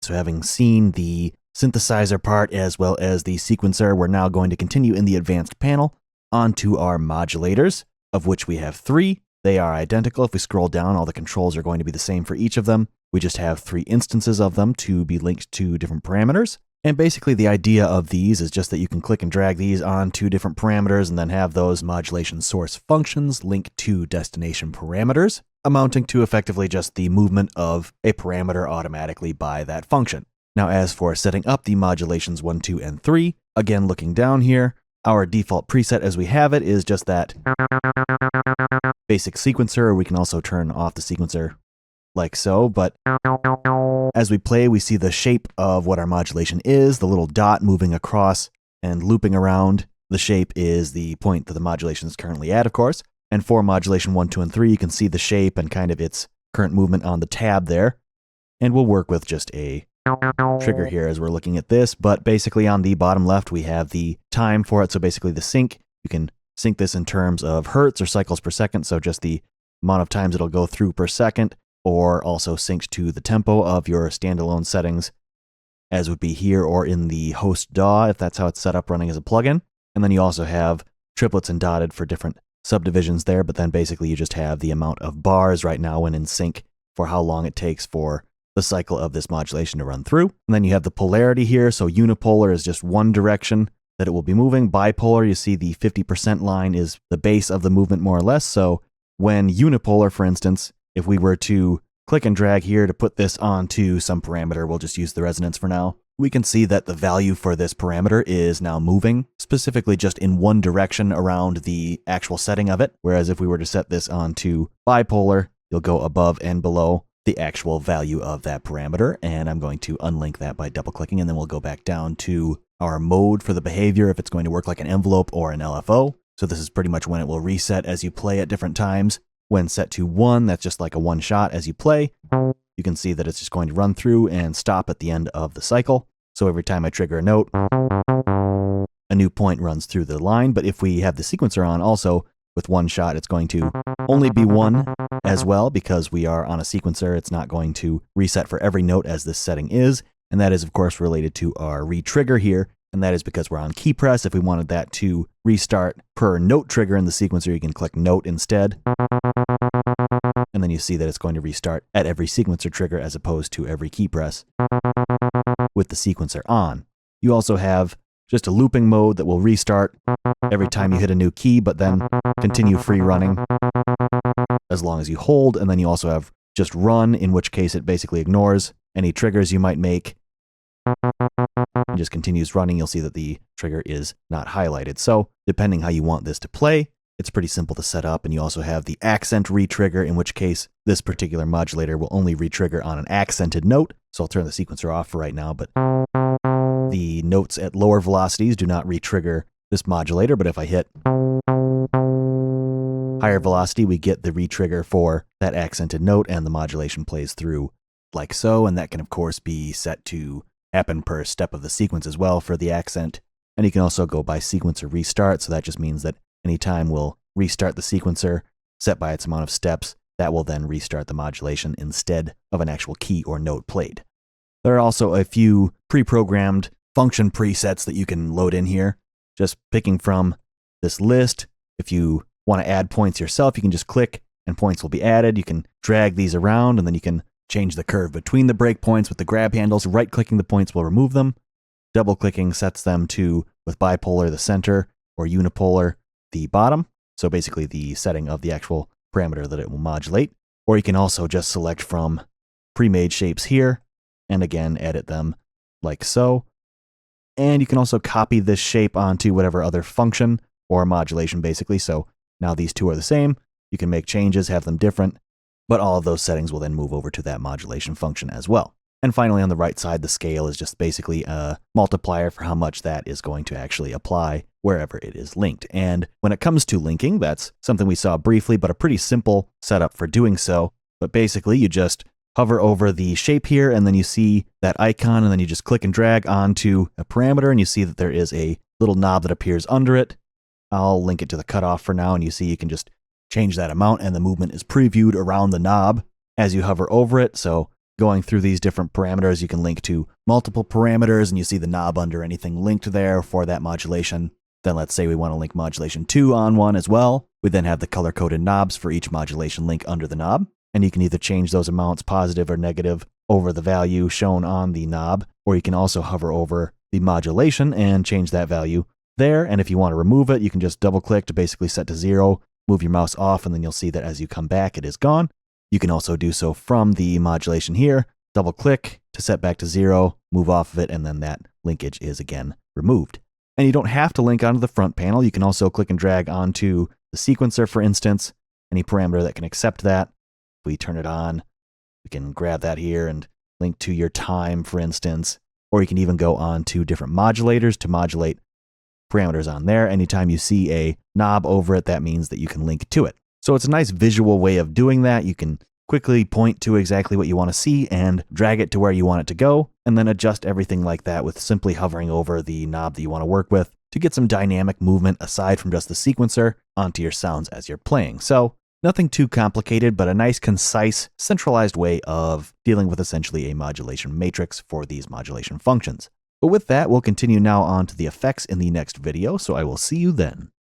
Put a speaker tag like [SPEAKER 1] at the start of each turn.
[SPEAKER 1] So having seen the synthesizer part as well as the sequencer, we're now going to continue in the advanced panel onto our modulators, of which we have 3. They are identical. If we scroll down, all the controls are going to be the same for each of them. We just have 3 instances of them to be linked to different parameters. And basically the idea of these is just that you can click and drag these onto different parameters and then have those modulation source functions linked to destination parameters, amounting to effectively just the movement of a parameter automatically by that function. Now, as for setting up the modulations 1, 2, and 3, again, looking down here, our default preset as we have it is just that basic sequencer. We can also turn off the sequencer like so, but as we play, we see the shape of what our modulation is, the little dot moving across and looping around. The shape is the point that the modulation is currently at, of course. And for modulation 1, 2, and 3, you can see the shape and kind of its current movement on the tab there. And we'll work with just a trigger here as we're looking at this, but basically on the bottom left, we have the time for it. So basically the sync, you can sync this in terms of hertz or cycles per second. So just the amount of times it'll go through per second, or also synced to the tempo of your standalone settings, as would be here or in the host DAW, if that's how it's set up running as a plugin. And then you also have triplets and dotted for different subdivisions there, but then basically you just have the amount of bars right now when in sync for how long it takes for the cycle of this modulation to run through. And then you have the polarity here. So unipolar is just one direction that it will be moving. Bipolar, you see the 50% line is the base of the movement more or less. So when unipolar, for instance, if we were to click and drag here to put this onto some parameter, we'll just use the resonance for now, we can see that the value for this parameter is now moving, specifically just in one direction around the actual setting of it. Whereas if we were to set this onto bipolar, you'll go above and below the actual value of that parameter. And I'm going to unlink that by double clicking, and then we'll go back down to our mode for the behavior, if it's going to work like an envelope or an LFO. So this is pretty much when it will reset as you play at different times. When set to 1, that's just like a one shot as you play. You can see that it's just going to run through and stop at the end of the cycle. So every time I trigger a note, a new point runs through the line. But if we have the sequencer on also, with one shot, it's going to only be 1 as well, because we are on a sequencer. It's not going to reset for every note as this setting is. And that is, of course, related to our re-trigger here. And that is because we're on key press. If we wanted that to restart per note trigger in the sequencer, you can click note instead. And then you see that it's going to restart at every sequencer trigger as opposed to every key press with the sequencer on. You also have just a looping mode that will restart every time you hit a new key, but then continue free running as long as you hold. And then you also have just run, in which case it basically ignores any triggers you might make. It just continues running. You'll see that the trigger is not highlighted. So depending how you want this to play, it's pretty simple to set up. And you also have the accent re-trigger, in which case this particular modulator will only re-trigger on an accented note. So I'll turn the sequencer off for right now, but the notes at lower velocities do not re-trigger this modulator. But if I hit higher velocity, we get the re-trigger for that accented note, and the modulation plays through like so. And that can, of course, be set to happen per step of the sequence as well for the accent. And you can also go by sequencer restart. So that just means that anytime we'll restart the sequencer set by its amount of steps, that will then restart the modulation instead of an actual key or note played. There are also a few pre-programmed function presets that you can load in here. Just picking from this list. If you want to add points yourself, you can just click and points will be added. You can drag these around, and then you can change the curve between the breakpoints with the grab handles. Right-clicking the points will remove them. Double-clicking sets them to, with bipolar, the center, or unipolar, the bottom. So basically the setting of the actual parameter that it will modulate. Or you can also just select from pre-made shapes here, and again, edit them like so. And you can also copy this shape onto whatever other function or modulation, basically. So now these two are the same. You can make changes, have them different, but all of those settings will then move over to that modulation function as well. And finally, on the right side, the scale is just basically a multiplier for how much that is going to actually apply wherever it is linked. And when it comes to linking, that's something we saw briefly, but a pretty simple setup for doing so. But basically, you just hover over the shape here, and then you see that icon, and then you just click and drag onto a parameter, and you see that there is a little knob that appears under it. I'll link it to the cutoff for now, and you see you can just change that amount, and the movement is previewed around the knob as you hover over it. So going through these different parameters, you can link to multiple parameters and you see the knob under anything linked there for that modulation. Then let's say we want to link modulation 2 on one as well. We then have the color-coded knobs for each modulation link under the knob. And you can either change those amounts positive or negative over the value shown on the knob, or you can also hover over the modulation and change that value there. And if you want to remove it, you can just double click to basically set to 0, move your mouse off, and then you'll see that as you come back, it is gone. You can also do so from the modulation here, double click to set back to 0, move off of it, and then that linkage is again removed. And you don't have to link onto the front panel. You can also click and drag onto the sequencer, for instance, any parameter that can accept that. If we turn it on, we can grab that here and link to your time, for instance, or you can even go on to different modulators to modulate parameters on there. Anytime you see a knob over it, that means that you can link to it. So it's a nice visual way of doing that. You can quickly point to exactly what you want to see and drag it to where you want it to go, and then adjust everything like that with simply hovering over the knob that you want to work with to get some dynamic movement aside from just the sequencer onto your sounds as you're playing. So nothing too complicated, but a nice, concise, centralized way of dealing with essentially a modulation matrix for these modulation functions. But with that, we'll continue now on to the effects in the next video, so I will see you then.